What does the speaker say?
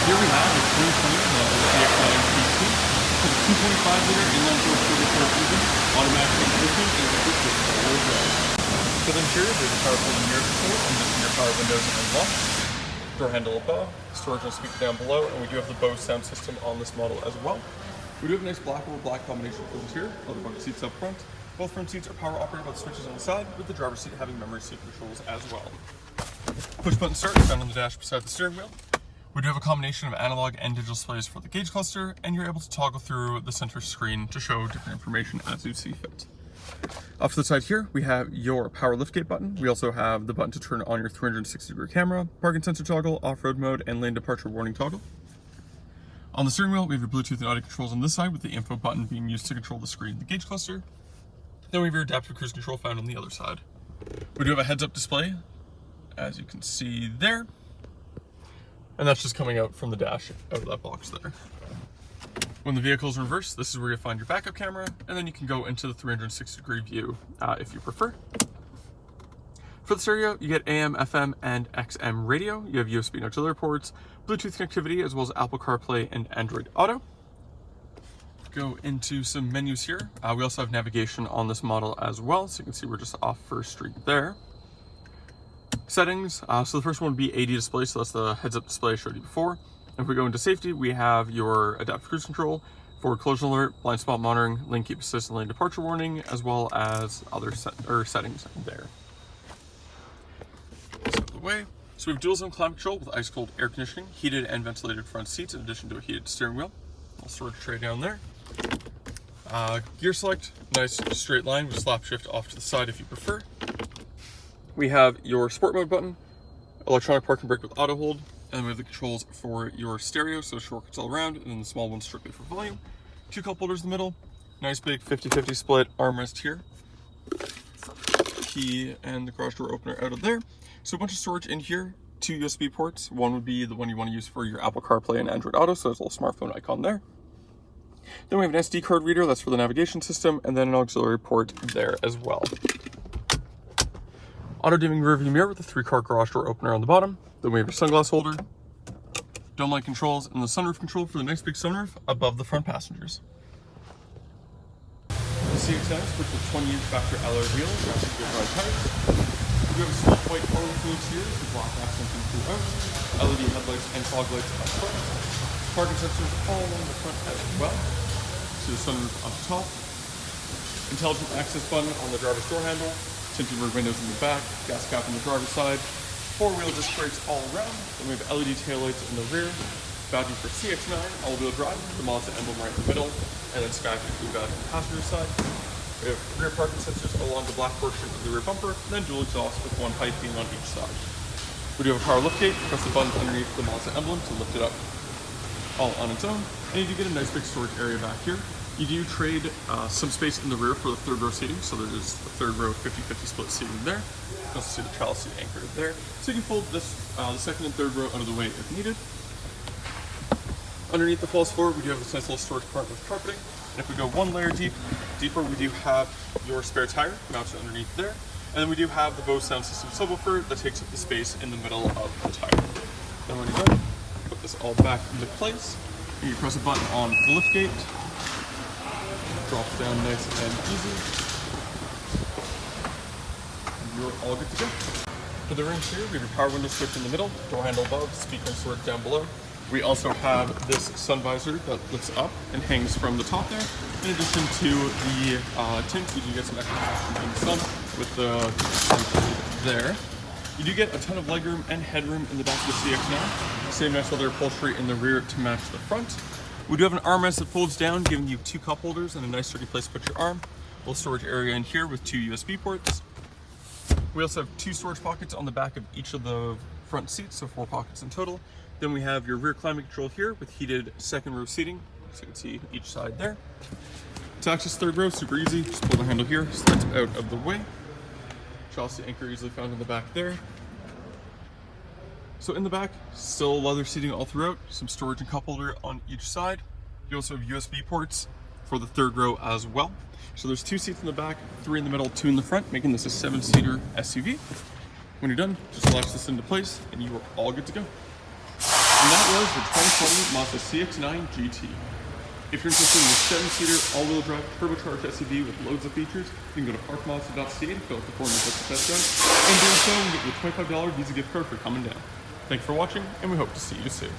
Here we have a 2020 Mazda CX-9 PT with a 2.5-liter inline four-cylinder engine, automatic transmission, and equipped with all-wheel drive. For the interior, there's a powerful mirror control and just your power windows and locks. Door handle above, storage and speaker down below, and we do have the Bose sound system on this model as well. We do have a nice black over black combination for the interior, leather bucket seats up front. Both front seats are power operated by the switches on the side, with the driver's seat having memory seat controls as well. Push button start is found on the dash beside the steering wheel. We do have a combination of analog and digital displays for the gauge cluster, and you're able to toggle through the center screen to show different information as you see fit. Off to the side here, we have your power liftgate button. We also have the button to turn on your 360-degree camera, parking sensor toggle, off-road mode, and lane departure warning toggle. On the steering wheel, we have your Bluetooth and audio controls on this side, with the info button being used to control the screen, the gauge cluster. Then we have your adaptive cruise control found on the other side. We do have a heads-up display, as you can see there. And that's just coming out from the dash out of that box there. When the vehicle is in reverse, this is where you'll find your backup camera, and then you can go into the 360-degree view if you prefer. For the stereo, you get AM, FM, and XM radio. You have USB and auxiliary ports, Bluetooth connectivity, as well as Apple CarPlay and Android Auto. Go into some menus here. We also have navigation on this model as well, so you can see we're just off First Street there. Settings, so the first one would be AD display, so that's the heads-up display I showed you before. If we go into safety, we have your adaptive cruise control, forward collision alert, blind spot monitoring, lane keep assist, and lane departure warning, as well as other settings there. This out of the way. So we have dual zone climate control with ice cold air conditioning, heated and ventilated front seats, in addition to a heated steering wheel. I'll storage tray down there. Gear select, nice straight line with slap shift off to the side if you prefer. We have your sport mode button, electronic parking brake with auto hold, and then we have the controls for your stereo, so shortcuts all around, and then the small one strictly for volume. Two cup holders in the middle, nice big 50-50 split armrest here. Key and the garage door opener out of there. So a bunch of storage in here, two USB ports. One would be the one you want to use for your Apple CarPlay and Android Auto, so there's a little smartphone icon there. Then we have an SD card reader, that's for the navigation system, and then an auxiliary port there as well. Auto-dimming rearview mirror with a 3-car garage door opener on the bottom. Then we have your sunglass holder, dome light controls, and the sunroof control for the nice big sunroof above the front passengers. The CX-9 is equipped with 20-inch factory alloy wheels, wrapped with good tires. We have a Snowflake White Pearl influence here, with black accenting throughout, LED headlights and fog lights up front. Parking sensors all along the front as well. So the sunroof up top. Intelligent access button on the driver's door handle. Tinted rear windows in the back, gas cap on the driver's side, 4-wheel disc brakes all around. Then we have LED taillights in the rear, badging for CX-9, all-wheel drive, the Mazda emblem right in the middle, and then Sky 50 badge on the passenger side. We have rear parking sensors along the black portion of the rear bumper, and then dual exhaust with one pipe being on each side. We do have a power liftgate. Press the button underneath the Mazda emblem to lift it up all on its own, and you do get a nice big storage area back here. You do trade some space in the rear for the third row seating, so there's the third row 50-50 split seating there. You can also see the child seat anchored there. So you can fold this, the second and third row out of the way if needed. Underneath the false floor, we do have this nice little storage compartment with carpeting. And if we go one layer deeper, we do have your spare tire mounted underneath there. And then we do have the Bose sound system subwoofer that takes up the space in the middle of the tire. Then when you're done, put this all back into place. And you press a button on the liftgate. Drops down nice and easy. And you're all good to go. For the range here, we have your power window switch in the middle, door handle above, speaker and storage down below. We also have this sun visor that lifts up and hangs from the top there. In addition to the tint, you do get some extra protection from the sun with the there. You do get a ton of legroom and headroom in the back of the CX-9. Same nice leather upholstery in the rear to match the front. We do have an armrest that folds down, giving you 2 cup holders and a nice sturdy place to put your arm. A little storage area in here with 2 USB ports. We also have 2 storage pockets on the back of each of the front seats, so 4 pockets in total. Then we have your rear climate control here with heated second row seating, so you can see each side there. To access third row, super easy. Just pull the handle here, slides out of the way. Child seat anchor easily found in the back there. So in the back, still leather seating all throughout, some storage and cup holder on each side. You also have USB ports for the third row as well. So there's 2 seats in the back, 3 in the middle, 2 in the front, making this a 7-seater SUV. When you're done, just latch this into place and you are all good to go. And that was the 2020 Mazda CX-9 GT. If you're interested in a 7-seater, all-wheel drive, turbocharged SUV with loads of features, you can go to parkmazda.ca to fill out the form and book the test drive. And doing so, you get your $25 Visa gift card for coming down. Thanks for watching, and we hope to see you soon.